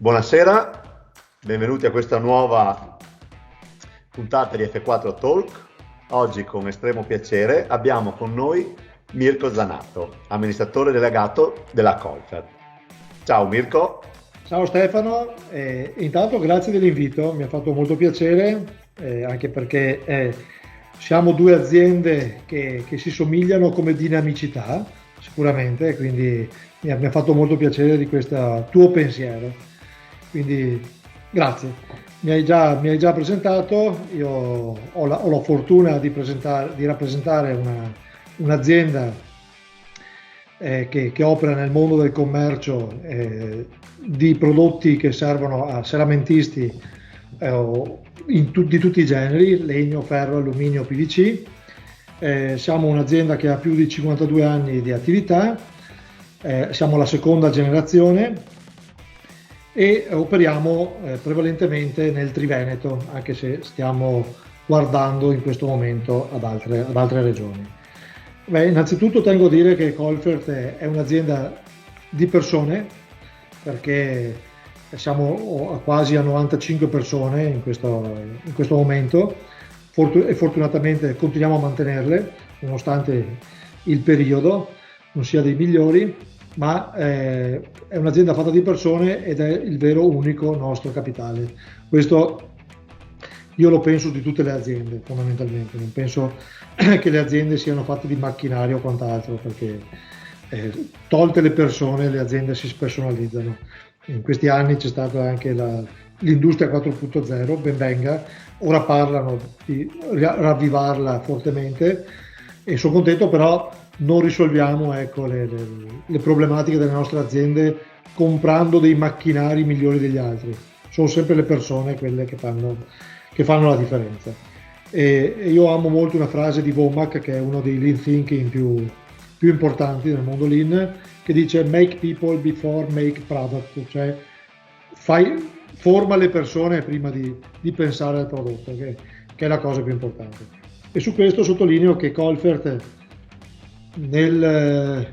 Buonasera, benvenuti a questa nuova puntata di F4 Talk. Oggi con estremo piacere abbiamo con noi Mirko Zanato, amministratore delegato della Colfer. Ciao Mirko. Ciao Stefano, intanto grazie dell'invito, mi ha fatto molto piacere, anche perché siamo due aziende che si somigliano come dinamicità, sicuramente, quindi mi ha fatto molto piacere di questo tuo pensiero. Quindi grazie, mi hai già presentato, io ho la fortuna di rappresentare un'azienda che opera nel mondo del commercio di prodotti che servono a seramentisti di tutti i generi, legno, ferro, alluminio, PVC. Siamo un'azienda che ha più di 52 anni di attività, siamo la seconda generazione e operiamo prevalentemente nel Triveneto, anche se stiamo guardando in questo momento ad altre regioni. Beh, innanzitutto tengo a dire che Colfer è un'azienda di persone, perché siamo quasi a 95 persone in questo momento e fortunatamente continuiamo a mantenerle nonostante il periodo non sia dei migliori, ma è un'azienda fatta di persone ed è il vero unico nostro capitale. Questo io lo penso di tutte le aziende, fondamentalmente. Non penso che le aziende siano fatte di macchinario o quant'altro, perché tolte le persone, le aziende si spersonalizzano. In questi anni c'è stata anche l'industria 4.0, ben venga, ora parlano di ravvivarla fortemente e sono contento, però non risolviamo le problematiche delle nostre aziende comprando dei macchinari migliori degli altri. Sono sempre le persone quelle che fanno la differenza. E io amo molto una frase di Womack, che è uno dei lean thinking più importanti nel mondo lean, che dice make people before make product, cioè forma le persone prima di pensare al prodotto, che è la cosa più importante. E su questo sottolineo che Colfer nel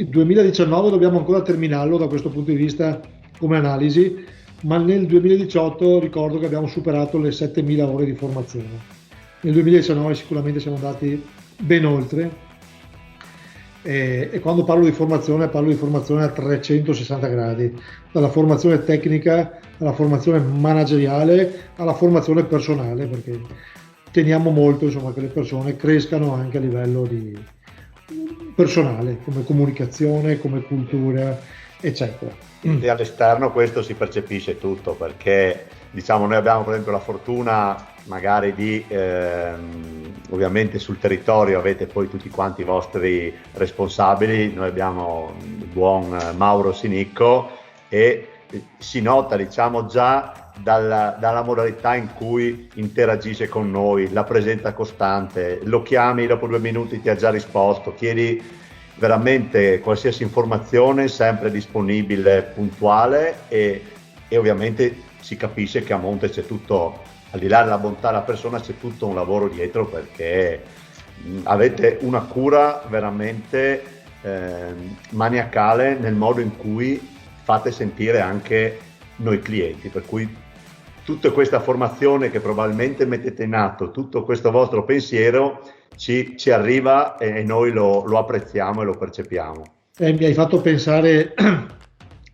2019 dobbiamo ancora terminarlo da questo punto di vista come analisi, ma nel 2018 ricordo che abbiamo superato le 7.000 ore di formazione. Nel 2019 sicuramente siamo andati ben oltre e quando parlo di formazione a 360 gradi, dalla formazione tecnica alla formazione manageriale alla formazione personale, perché teniamo molto, insomma, che le persone crescano anche a livello personale, come comunicazione, come cultura, eccetera. E all'esterno questo si percepisce tutto, perché diciamo noi abbiamo per esempio la fortuna magari di ovviamente sul territorio avete poi tutti quanti i vostri responsabili, noi abbiamo il buon Mauro Sinicco e si nota diciamo già dalla modalità in cui interagisce con noi, la presenza costante, lo chiami dopo 2 minuti ti ha già risposto, chiedi veramente qualsiasi informazione, sempre disponibile, puntuale e ovviamente si capisce che a monte c'è tutto, al di là della bontà della persona, c'è tutto un lavoro dietro, perché avete una cura veramente maniacale nel modo in cui fate sentire anche noi clienti, per cui tutta questa formazione che probabilmente mettete in atto, tutto questo vostro pensiero ci arriva e noi lo apprezziamo e lo percepiamo. Mi hai fatto pensare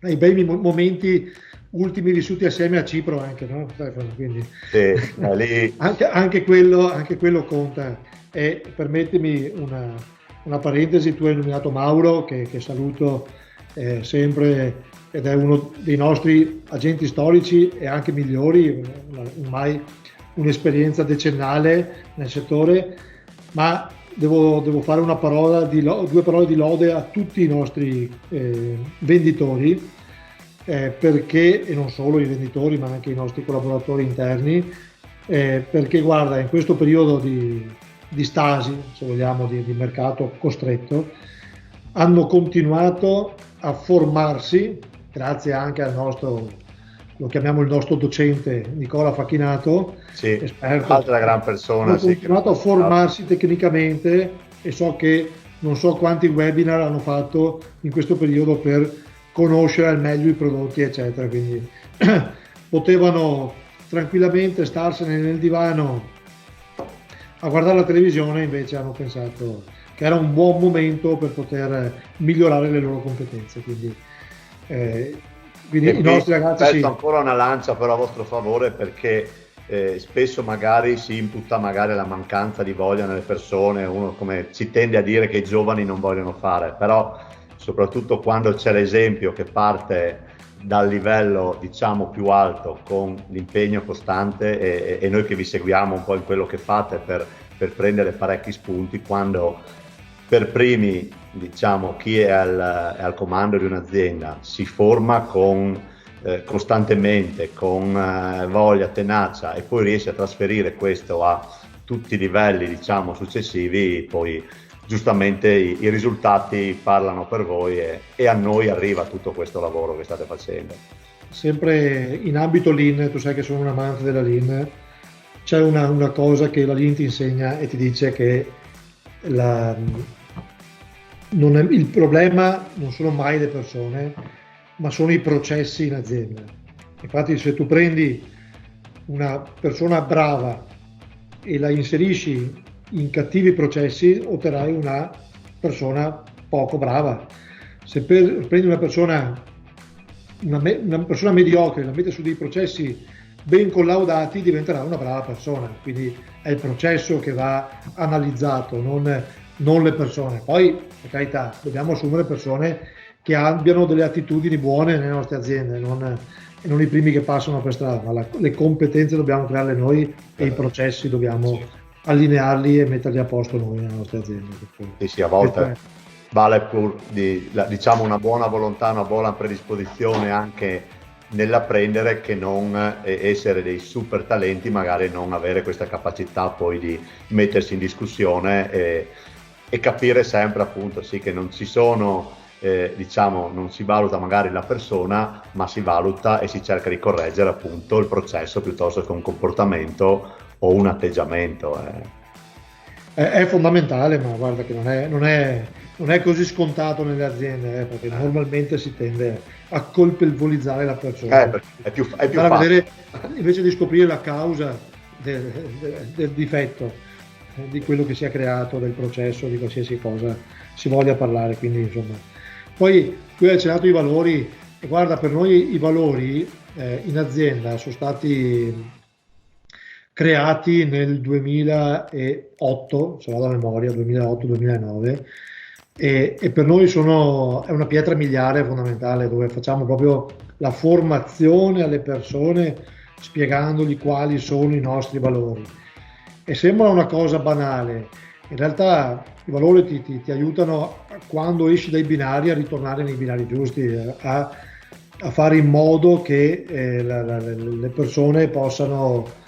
ai bei momenti ultimi vissuti assieme a Cipro anche, no Stefano? Quindi sì, lì... anche quello conta. E permettimi una parentesi, tu hai nominato Mauro, che saluto sempre, ed è uno dei nostri agenti storici e anche migliori, ormai un'esperienza decennale nel settore, ma devo fare due parole di lode a tutti i nostri venditori, perché, e non solo i venditori ma anche i nostri collaboratori interni, perché guarda, in questo periodo di stasi, se vogliamo, di mercato costretto, hanno continuato a formarsi, grazie anche al nostro, lo chiamiamo il nostro docente Nicola Facchinato, sì, esperto, altra gran persona. hanno continuato a formarsi tecnicamente, e so che non so quanti webinar hanno fatto in questo periodo per conoscere al meglio i prodotti, eccetera. Quindi potevano tranquillamente starsene nel divano a guardare la televisione, invece hanno pensato che era un buon momento per poter migliorare le loro competenze. Quindi i nostri ragazzi sì. Ancora una lancia però a vostro favore, perché spesso magari si imputa magari la mancanza di voglia nelle persone, uno come si tende a dire che i giovani non vogliono fare, però soprattutto quando c'è l'esempio che parte dal livello diciamo più alto con l'impegno costante e noi che vi seguiamo un po' in quello che fate per prendere parecchi spunti, quando per primi diciamo chi è al comando di un'azienda si forma costantemente, con voglia, tenacia, e poi riesce a trasferire questo a tutti i livelli diciamo successivi, poi giustamente i risultati parlano per voi e a noi arriva tutto questo lavoro che state facendo. Sempre in ambito Lean, tu sai che sono un amante della Lean, c'è una cosa che la Lean ti insegna e ti dice che il problema non sono mai le persone, ma sono i processi in azienda. Infatti se tu prendi una persona brava e la inserisci in cattivi processi, otterrai una persona poco brava. Se prendi una persona mediocre e la metti su dei processi ben collaudati, diventerà una brava persona. Quindi è il processo che va analizzato, non le persone. Poi, per carità, dobbiamo assumere persone che abbiano delle attitudini buone nelle nostre aziende, non i primi che passano per strada, ma le competenze dobbiamo crearle noi e i processi dobbiamo allinearli e metterli a posto noi nelle nostre aziende. Sì, a volte vale pur diciamo una buona volontà, una buona predisposizione anche nell'apprendere, che non essere dei super talenti, magari non avere questa capacità poi di mettersi in discussione e capire sempre appunto sì che non ci sono diciamo non si valuta magari la persona, ma si valuta e si cerca di correggere appunto il processo piuttosto che un comportamento o un atteggiamento. È fondamentale, ma guarda che non è così scontato nelle aziende, perché normalmente si tende a colpevolizzare la persona. È più facile. Vedere, invece di scoprire la causa del difetto, di quello che si è creato, del processo, di qualsiasi cosa si voglia parlare. Quindi insomma, poi tu hai accennato i valori, e guarda, per noi i valori in azienda sono stati creati nel 2008, se vado a memoria, 2008-2009, e per noi è una pietra miliare fondamentale, dove facciamo proprio la formazione alle persone spiegandogli quali sono i nostri valori. E sembra una cosa banale, in realtà i valori ti aiutano quando esci dai binari a ritornare nei binari giusti, a fare in modo che le persone possano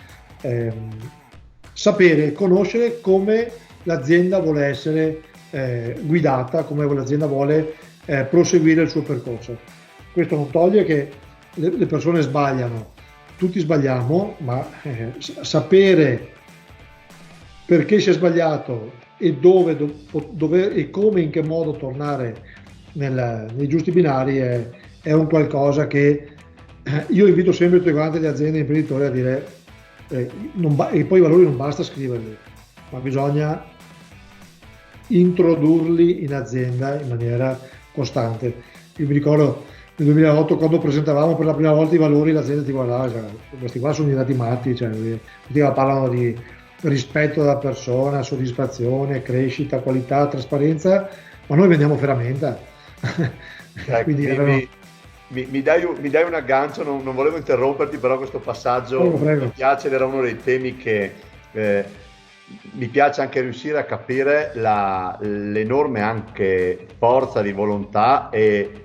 sapere, conoscere come l'azienda vuole essere guidata, come l'azienda vuole proseguire il suo percorso. Questo non toglie che le persone sbagliano, tutti sbagliamo, ma sapere perché si è sbagliato e dove e come, in che modo tornare nei giusti binari è un qualcosa che io invito sempre tutti quanti le aziende e gli imprenditori a dire e poi i valori non basta scriverli, ma bisogna introdurli in azienda in maniera costante. Io mi ricordo nel 2008, quando presentavamo per la prima volta i valori, l'azienda ti guardava, cioè, questi qua sono diventati matti, cioè, parlano di rispetto della persona, soddisfazione, crescita, qualità, trasparenza, ma noi vendiamo ferramenta. Quindi mi dai un aggancio, non volevo interromperti, però questo passaggio prego. Mi piace ed era uno dei temi che mi piace anche riuscire a capire l'enorme anche forza di volontà e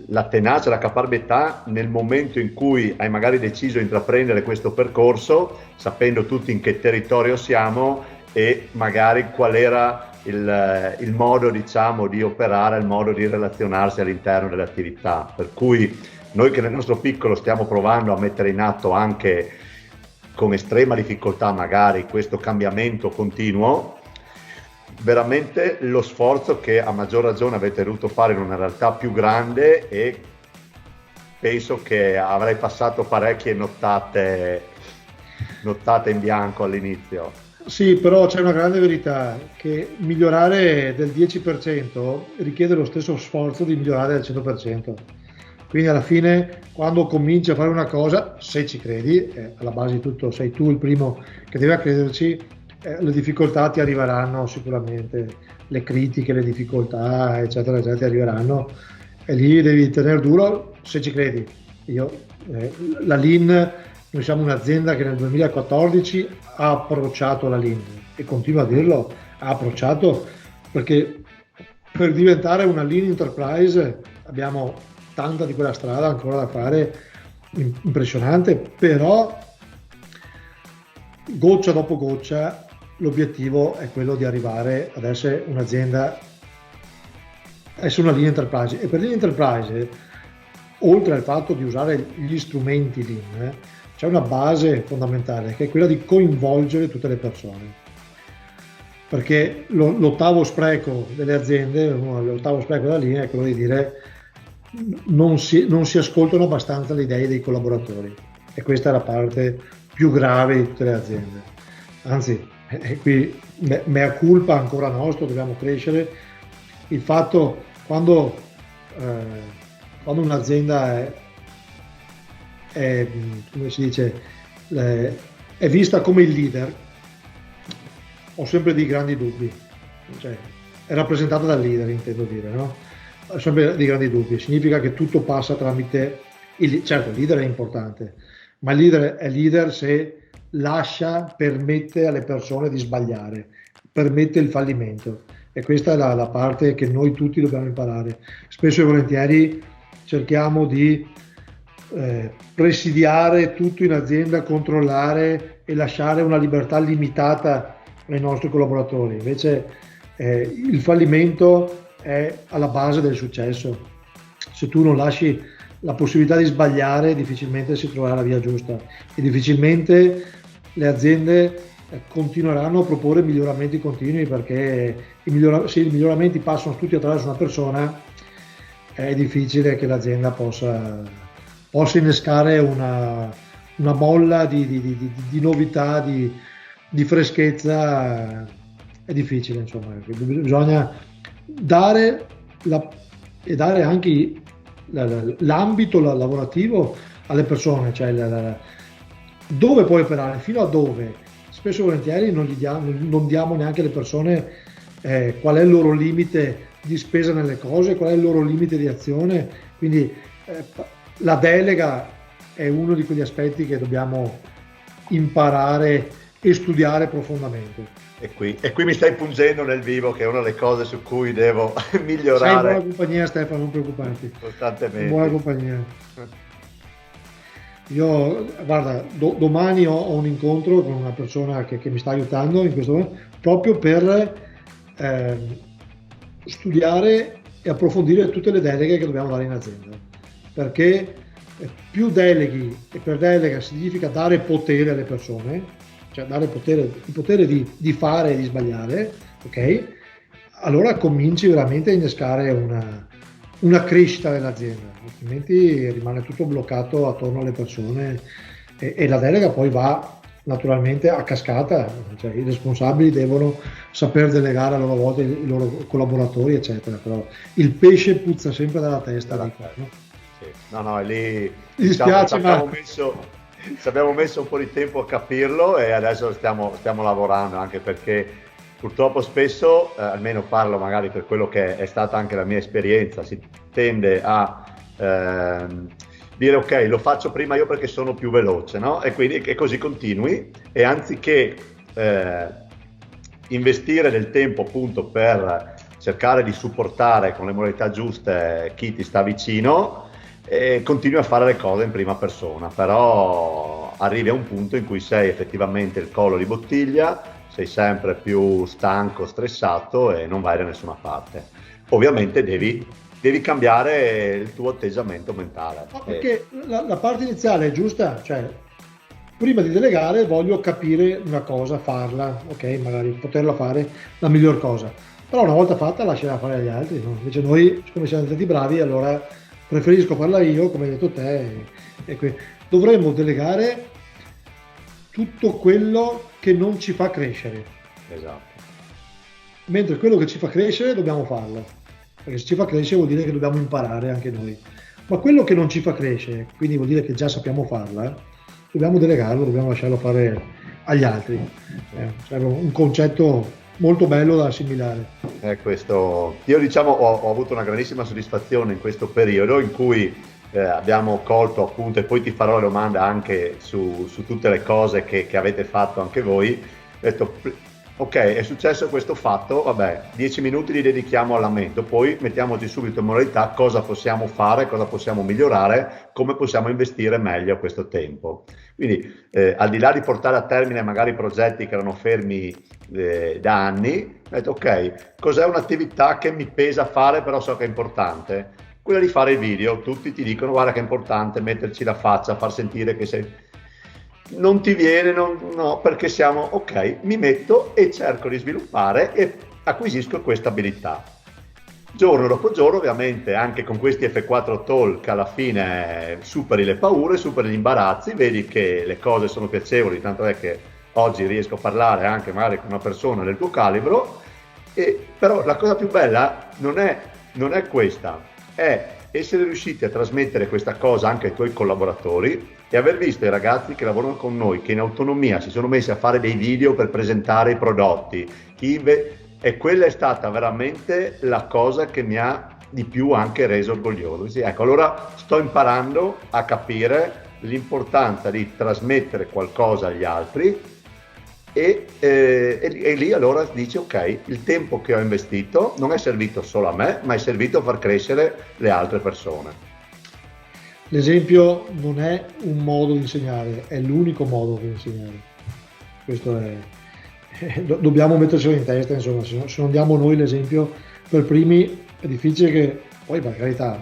la tenacia, la caparbietà nel momento in cui hai magari deciso di intraprendere questo percorso, sapendo tutti in che territorio siamo e magari qual era il modo, diciamo, di operare, il modo di relazionarsi all'interno delle attività. Per cui noi che nel nostro piccolo stiamo provando a mettere in atto anche con estrema difficoltà magari questo cambiamento continuo, veramente lo sforzo che a maggior ragione avete dovuto fare in una realtà più grande, e penso che avrei passato parecchie nottate in bianco all'inizio. Sì, però c'è una grande verità, che migliorare del 10% richiede lo stesso sforzo di migliorare del 100%. Quindi alla fine, quando cominci a fare una cosa, se ci credi, alla base di tutto sei tu il primo che deve crederci, le difficoltà ti arriveranno sicuramente, le critiche, le difficoltà, eccetera, eccetera, ti arriveranno, e lì devi tenere duro se ci credi. La Lean, noi siamo un'azienda che nel 2014 ha approcciato la Lean, e continua a dirlo, ha approcciato, perché per diventare una Lean Enterprise abbiamo tanta di quella strada ancora da fare, impressionante, però goccia dopo goccia l'obiettivo è quello di arrivare ad essere un'azienda, essere una Lean Enterprise. E per Lean Enterprise, oltre al fatto di usare gli strumenti Lean, c'è una base fondamentale, che è quella di coinvolgere tutte le persone, perché l'ottavo spreco delle aziende, l'ottavo spreco della Lean è quello di dire non si ascoltano abbastanza le idee dei collaboratori, e questa è la parte più grave di tutte le aziende. Anzi, qui mea culpa ancora nostro, dobbiamo crescere. Il fatto, quando un'azienda come si dice, è vista come il leader, ho sempre dei grandi dubbi, cioè è rappresentata dal leader, intendo dire, no? Ho sempre dei grandi dubbi. Significa che tutto passa tramite certo, il leader è importante, ma il leader è leader se permette alle persone di sbagliare, permette il fallimento, e questa è la parte che noi tutti dobbiamo imparare. Spesso e volentieri cerchiamo di presidiare tutto in azienda, controllare e lasciare una libertà limitata ai nostri collaboratori. Invece il fallimento è alla base del successo. Se tu non lasci la possibilità di sbagliare, difficilmente si troverà la via giusta, e difficilmente le aziende continueranno a proporre miglioramenti continui, perché se i miglioramenti passano tutti attraverso una persona, è difficile che l'azienda possa innescare una bolla di novità, di freschezza. È difficile, insomma. Bisogna dare anche l'ambito lavorativo alle persone, cioè dove puoi operare, fino a dove. Spesso e volentieri non diamo neanche alle persone qual è il loro limite di spesa nelle cose, qual è il loro limite di azione. Quindi la delega è uno di quegli aspetti che dobbiamo imparare e studiare profondamente. E qui mi stai pungendo nel vivo, che è una delle cose su cui devo migliorare. Sei in buona compagnia, Stefano, non preoccuparti. Costantemente. In buona compagnia. Io, guarda, domani ho un incontro con una persona che mi sta aiutando in questo momento, proprio per studiare e approfondire tutte le deleghe che dobbiamo dare in azienda, perché più deleghi, e per delega significa dare potere alle persone, cioè dare il potere di fare e di sbagliare, ok? Allora cominci veramente a innescare una crescita dell'azienda, altrimenti rimane tutto bloccato attorno alle persone, e la delega poi va naturalmente a cascata, cioè i responsabili devono saper delegare a loro volta i loro collaboratori, eccetera, però il pesce puzza sempre dalla testa. No? Sì. No, è lì. Mi dispiace, ci abbiamo messo un po' di tempo a capirlo, e adesso stiamo lavorando, anche perché purtroppo spesso, almeno parlo magari per quello che è stata anche la mia esperienza, si tende a dire ok, lo faccio prima io perché sono più veloce, no? E quindi che così continui, e anziché investire del tempo appunto per cercare di supportare con le modalità giuste chi ti sta vicino, continui a fare le cose in prima persona, però arrivi a un punto in cui sei effettivamente il collo di bottiglia, sei sempre più stanco, stressato, e non vai da nessuna parte. Ovviamente devi cambiare il tuo atteggiamento mentale. No, perché la parte iniziale è giusta, cioè prima di delegare voglio capire una cosa, farla, ok, magari poterla fare la miglior cosa. Però una volta fatta lasciala fare agli altri, no? Invece noi, siccome siamo stati bravi, allora preferisco farla io, come hai detto te, dovremmo delegare tutto quello che non ci fa crescere. Esatto. Mentre quello che ci fa crescere dobbiamo farlo, perché se ci fa crescere vuol dire che dobbiamo imparare anche noi. Ma quello che non ci fa crescere, quindi vuol dire che già sappiamo farla, dobbiamo delegarlo, dobbiamo lasciarlo fare agli altri. È un concetto molto bello da assimilare. Questo. Io diciamo ho avuto una grandissima soddisfazione in questo periodo in cui abbiamo colto appunto, e poi ti farò la domanda anche su tutte le cose che avete fatto anche voi. Ho detto, ok, è successo questo fatto, vabbè, 10 minuti li dedichiamo al lamento, poi mettiamoci subito in modalità cosa possiamo fare, cosa possiamo migliorare, come possiamo investire meglio questo tempo. Quindi al di là di portare a termine magari progetti che erano fermi da anni, ho detto ok, cos'è un'attività che mi pesa fare però so che è importante? Quella di fare i video, tutti ti dicono guarda che è importante metterci la faccia, far sentire che sei... Non ti viene, no, perché siamo ok, mi metto e cerco di sviluppare e acquisisco questa abilità. Giorno dopo giorno, ovviamente, anche con questi F4 Talk, alla fine superi le paure, superi gli imbarazzi, vedi che le cose sono piacevoli, tanto è che oggi riesco a parlare anche magari con una persona del tuo calibro, però la cosa più bella non è questa, è essere riusciti a trasmettere questa cosa anche ai tuoi collaboratori e aver visto i ragazzi che lavorano con noi, che in autonomia si sono messi a fare dei video per presentare i prodotti, e quella è stata veramente la cosa che mi ha di più anche reso orgoglioso. Sì, ecco, allora sto imparando a capire l'importanza di trasmettere qualcosa agli altri e lì allora dici ok, il tempo che ho investito non è servito solo a me, ma è servito a far crescere le altre persone. L'esempio non è un modo di insegnare, è l'unico modo di insegnare. Questo è, dobbiamo mettercelo in testa, insomma, se non diamo noi l'esempio per primi è difficile che, poi per carità,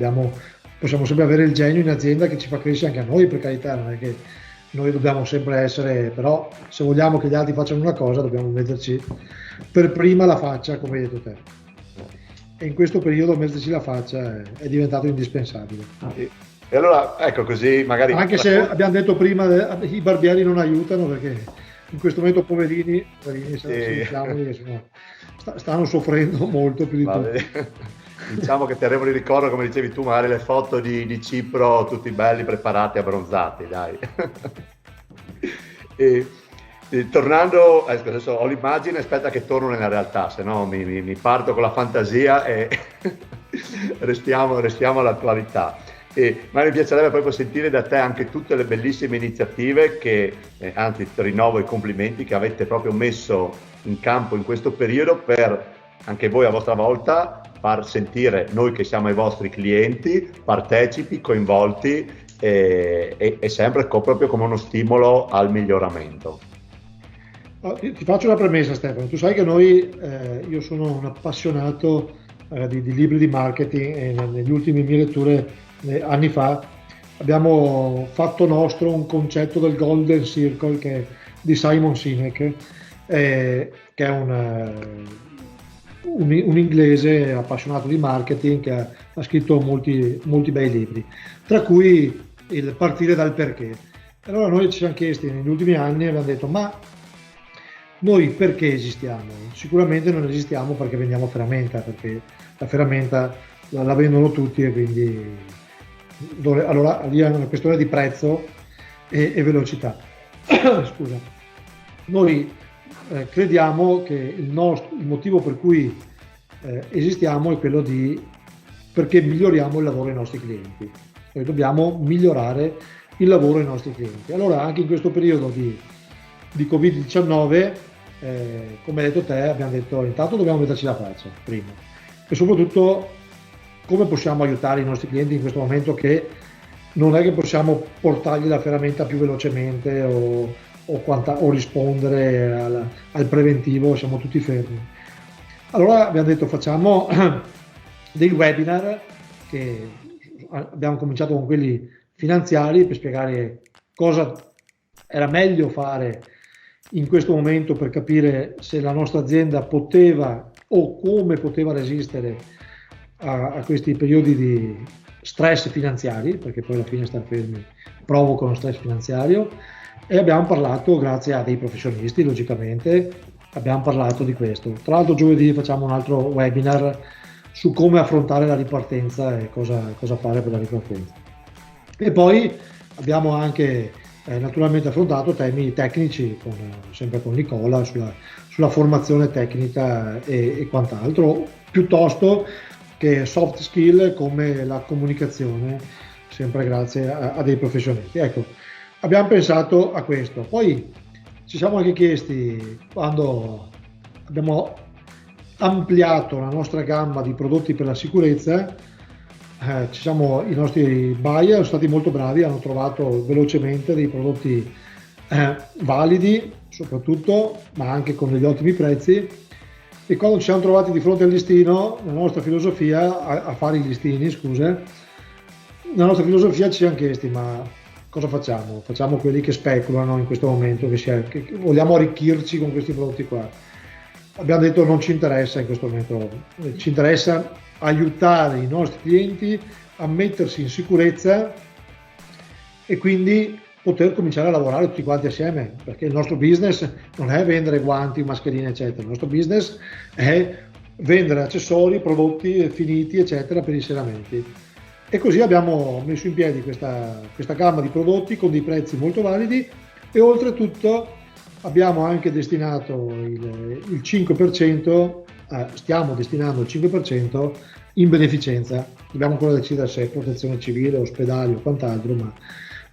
possiamo sempre avere il genio in azienda che ci fa crescere anche a noi, per carità, non è che noi dobbiamo sempre essere, però se vogliamo che gli altri facciano una cosa dobbiamo metterci per prima la faccia, come hai detto te. E in questo periodo metterci la faccia è diventato indispensabile. E allora, ecco così magari... Anche se abbiamo detto prima, i barbieri non aiutano perché in questo momento poverini stanno soffrendo molto più di tutti. Diciamo che terremo di ricordo, come dicevi tu, magari le foto di Cipro, tutti belli, preparati, abbronzati, dai. e tornando, adesso ho l'immagine, aspetta che torno nella realtà, se no mi parto con la fantasia e restiamo all'attualità. Ma mi piacerebbe proprio sentire da te anche tutte le bellissime iniziative che, anzi rinnovo i complimenti, che avete proprio messo in campo in questo periodo per anche voi a vostra volta far sentire noi che siamo i vostri clienti partecipi, coinvolti e sempre proprio come uno stimolo al miglioramento. Ti faccio una premessa, Stefano, tu sai che io sono un appassionato di libri di marketing e negli ultimi mie letture anni fa abbiamo fatto nostro un concetto del Golden Circle di Simon Sinek, che è un inglese appassionato di marketing che ha scritto molti, molti bei libri, tra cui il partire dal perché. Allora noi ci siamo chiesti negli ultimi anni e abbiamo detto ma noi perché esistiamo? Sicuramente non esistiamo perché vendiamo ferramenta, perché la ferramenta la vendono tutti e quindi allora lì è una questione di prezzo e velocità. Scusa. Noi crediamo che il motivo per cui esistiamo è quello perché miglioriamo il lavoro ai nostri clienti. Noi dobbiamo migliorare il lavoro ai nostri clienti. Allora anche in questo periodo di Covid-19, come hai detto te, abbiamo detto intanto dobbiamo metterci la faccia prima e soprattutto come possiamo aiutare i nostri clienti in questo momento che non è che possiamo portargli la ferramenta più velocemente o rispondere al preventivo, siamo tutti fermi. Allora abbiamo detto facciamo dei webinar che abbiamo cominciato con quelli finanziari per spiegare cosa era meglio fare in questo momento per capire se la nostra azienda poteva o come poteva resistere a questi periodi di stress finanziari, perché poi alla fine star fermi provocano stress finanziario, e abbiamo parlato, grazie a dei professionisti, logicamente, abbiamo parlato di questo. Tra l'altro giovedì facciamo un altro webinar su come affrontare la ripartenza e cosa fare per la ripartenza. E poi abbiamo anche naturalmente affrontato temi tecnici, sempre con Nicola, sulla formazione tecnica e quant'altro, piuttosto che soft skill come la comunicazione, sempre grazie a dei professionisti. Ecco, abbiamo pensato a questo. Poi ci siamo anche chiesti, quando abbiamo ampliato la nostra gamma di prodotti per la sicurezza, i nostri buyer sono stati molto bravi, hanno trovato velocemente dei prodotti validi soprattutto, ma anche con degli ottimi prezzi, e quando ci siamo trovati di fronte al listino, la nostra filosofia, a fare i listini, scusa, la nostra filosofia ci siamo chiesti, ma cosa facciamo? Facciamo quelli che speculano in questo momento, che vogliamo arricchirci con questi prodotti qua. Abbiamo detto non ci interessa in questo momento, ci interessa aiutare i nostri clienti a mettersi in sicurezza e quindi poter cominciare a lavorare tutti quanti assieme, perché il nostro business non è vendere guanti, mascherine eccetera, il nostro business è vendere accessori, prodotti finiti eccetera per i serramenti. E così abbiamo messo in piedi questa gamma di prodotti con dei prezzi molto validi, e oltretutto abbiamo anche destinato il 5%, stiamo destinando il 5% in beneficenza. Dobbiamo ancora decidere se è protezione civile, ospedali o quant'altro,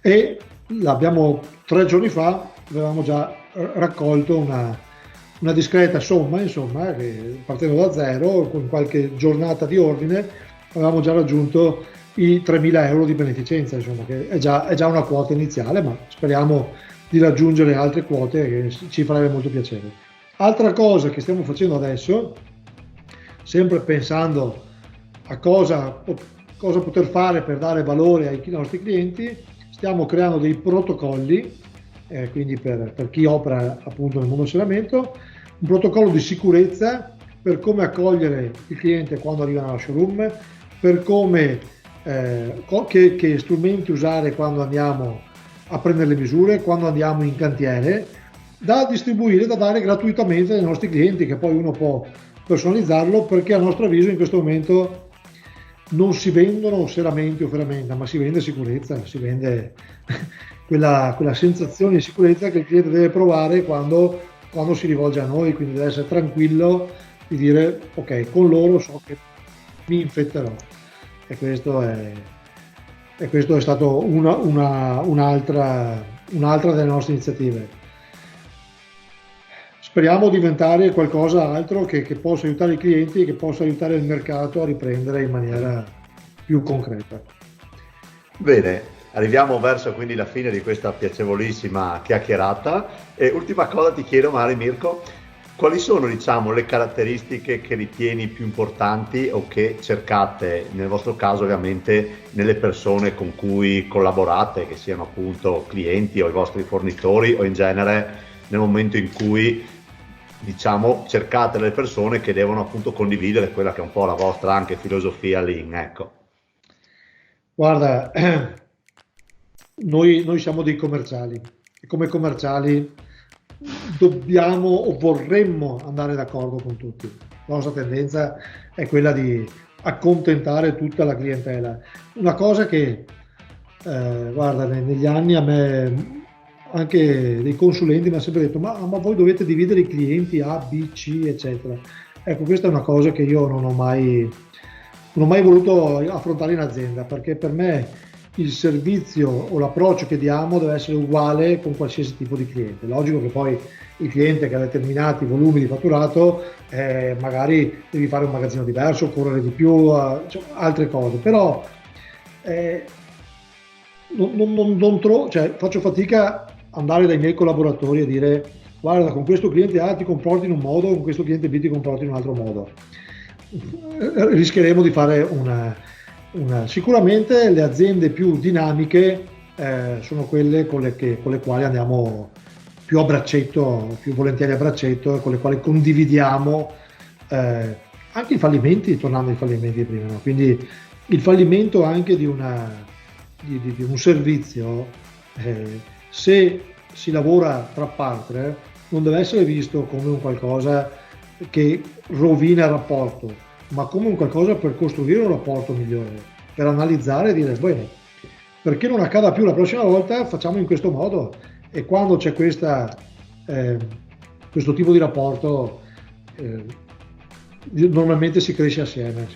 e l'abbiamo 3 giorni fa, avevamo già raccolto una discreta somma, insomma, che partendo da zero, con qualche giornata di ordine, avevamo già raggiunto i 3.000 euro di beneficenza, insomma, che è già una quota iniziale, ma speriamo di raggiungere altre quote che ci farebbe molto piacere. Altra cosa che stiamo facendo adesso, sempre pensando a cosa poter fare per dare valore ai nostri clienti, stiamo creando dei protocolli, quindi per chi opera appunto nel mondo del serramento, un protocollo di sicurezza per come accogliere il cliente quando arriva nella showroom, per come che strumenti usare quando andiamo a prendere le misure, quando andiamo in cantiere, da distribuire, da dare gratuitamente ai nostri clienti, che poi uno può personalizzarlo, perché a nostro avviso in questo momento non si vendono serramenti o ferramenta, ma si vende sicurezza, si vende quella sensazione di sicurezza che il cliente deve provare quando si rivolge a noi, quindi deve essere tranquillo di dire ok, con loro so che mi infetterò. E questo è stato un'altra delle nostre iniziative. Speriamo di diventare qualcosa altro che possa aiutare i clienti e che possa aiutare il mercato a riprendere in maniera più concreta. Bene, arriviamo verso quindi la fine di questa piacevolissima chiacchierata, e ultima cosa ti chiedo, magari Mirko, quali sono, diciamo, le caratteristiche che ritieni più importanti o che cercate, nel vostro caso ovviamente, nelle persone con cui collaborate, che siano appunto clienti o i vostri fornitori, o in genere nel momento in cui, diciamo, cercate le persone che devono appunto condividere quella che è un po' la vostra anche filosofia Lean, ecco. Guarda, noi siamo dei commerciali, e come commerciali dobbiamo o vorremmo andare d'accordo con tutti. La nostra tendenza è quella di accontentare tutta la clientela. Una cosa che, guarda, negli anni a me anche dei consulenti mi hanno sempre detto ma voi dovete dividere i clienti A, B, C, eccetera. Ecco, questa è una cosa che io non ho mai voluto affrontare in azienda, perché per me il servizio o l'approccio che diamo deve essere uguale con qualsiasi tipo di cliente. Logico che poi il cliente che ha determinati volumi di fatturato, magari devi fare un magazzino diverso, correre di più, altre cose, però faccio fatica ad andare dai miei collaboratori a dire guarda, con questo cliente A ti comporti in un modo, con questo cliente B ti comporti in un altro modo. Rischieremo di fare sicuramente le aziende più dinamiche sono quelle con le quali andiamo più a braccetto, più volentieri a braccetto, e con le quali condividiamo anche i fallimenti, tornando ai fallimenti di prima, no? Quindi il fallimento anche di un servizio, se si lavora tra partner, non deve essere visto come un qualcosa che rovina il rapporto, ma come un qualcosa per costruire un rapporto migliore, per analizzare e dire, bene, perché non accada più la prossima volta, facciamo in questo modo. E quando c'è questo tipo di rapporto, normalmente si cresce assieme.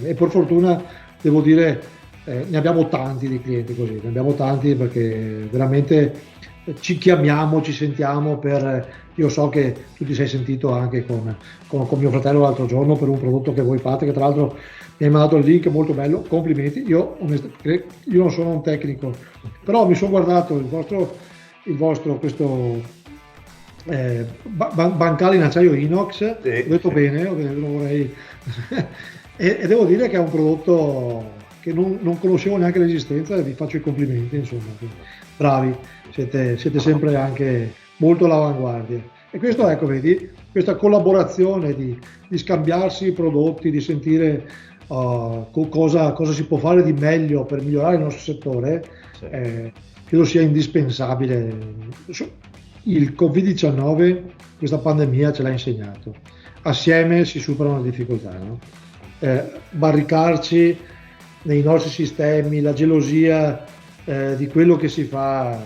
E per fortuna, devo dire, ne abbiamo tanti di clienti così, ne abbiamo tanti perché veramente ci chiamiamo, ci sentiamo io so che tu ti sei sentito anche con mio fratello l'altro giorno per un prodotto che voi fate, che tra l'altro mi hai mandato il link, molto bello, complimenti. Io non sono un tecnico, però mi sono guardato il vostro questo bancale in acciaio inox, sì. Ho detto bene, lo vorrei e devo dire che è un prodotto che non conoscevo neanche l'esistenza, e vi faccio i complimenti, insomma, bravi, siete sempre anche molto all'avanguardia. E questo, ecco, vedi, questa collaborazione di scambiarsi i prodotti, di sentire cosa si può fare di meglio per migliorare il nostro settore, sì. Credo sia indispensabile. Il Covid-19, questa pandemia ce l'ha insegnato. Assieme si superano le difficoltà, no? Barricarci nei nostri sistemi, la gelosia di quello che si fa.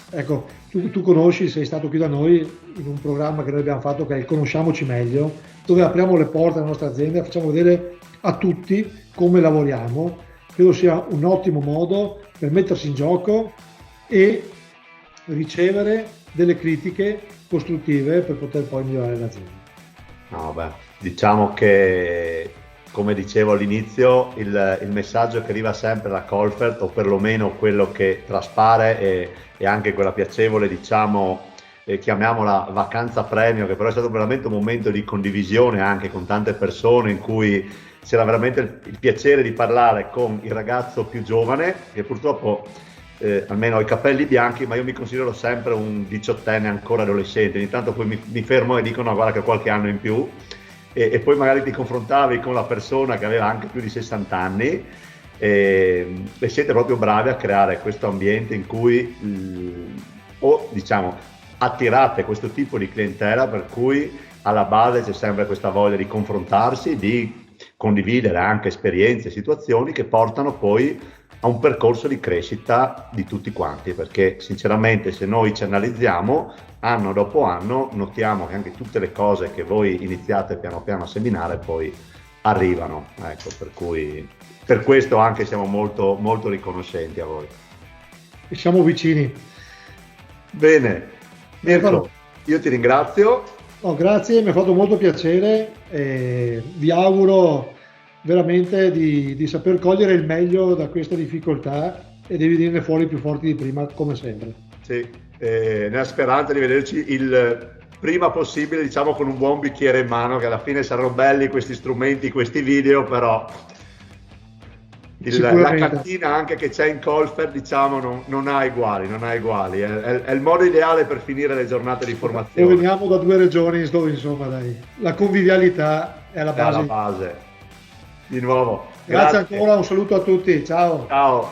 Ecco, tu conosci, sei stato qui da noi in un programma che noi abbiamo fatto, che è il Conosciamoci Meglio, dove apriamo le porte della nostra azienda, facciamo vedere a tutti come lavoriamo. Credo sia un ottimo modo per mettersi in gioco e ricevere delle critiche costruttive per poter poi migliorare l'azienda. No, beh, diciamo che, come dicevo all'inizio, il messaggio che arriva sempre da Colfert, o perlomeno quello che traspare, e anche quella piacevole, diciamo, chiamiamola vacanza premio, che però è stato veramente un momento di condivisione anche con tante persone, in cui c'era veramente il piacere di parlare con il ragazzo più giovane, che purtroppo almeno ho i capelli bianchi, ma io mi considero sempre un 18enne ancora adolescente. Ogni tanto poi mi fermo e dico no, guarda che ho qualche anno in più, e poi magari ti confrontavi con la persona che aveva anche più di 60 anni, e siete proprio bravi a creare questo ambiente in cui diciamo attirate questo tipo di clientela, per cui alla base c'è sempre questa voglia di confrontarsi, di condividere anche esperienze, situazioni che portano poi a un percorso di crescita di tutti quanti, perché sinceramente, se noi ci analizziamo anno dopo anno, notiamo che anche tutte le cose che voi iniziate piano piano a seminare poi arrivano, ecco, per cui per questo anche siamo molto, molto riconoscenti a voi. E siamo vicini. Bene, Mirko, io ti ringrazio. No, grazie, mi ha fatto molto piacere, e vi auguro veramente di saper cogliere il meglio da questa difficoltà e di venirne fuori più forti di prima, come sempre. Sì, nella speranza di vederci il prima possibile, diciamo, con un buon bicchiere in mano, che alla fine saranno belli questi strumenti, questi video, però la cantina anche che c'è in Colfert, diciamo, non ha uguali, è il modo ideale per finire le giornate di formazione. E veniamo da 2 regioni dove, insomma, dai, la convivialità è la base. È la base. Di nuovo. Grazie ancora, un saluto a tutti, ciao. Ciao.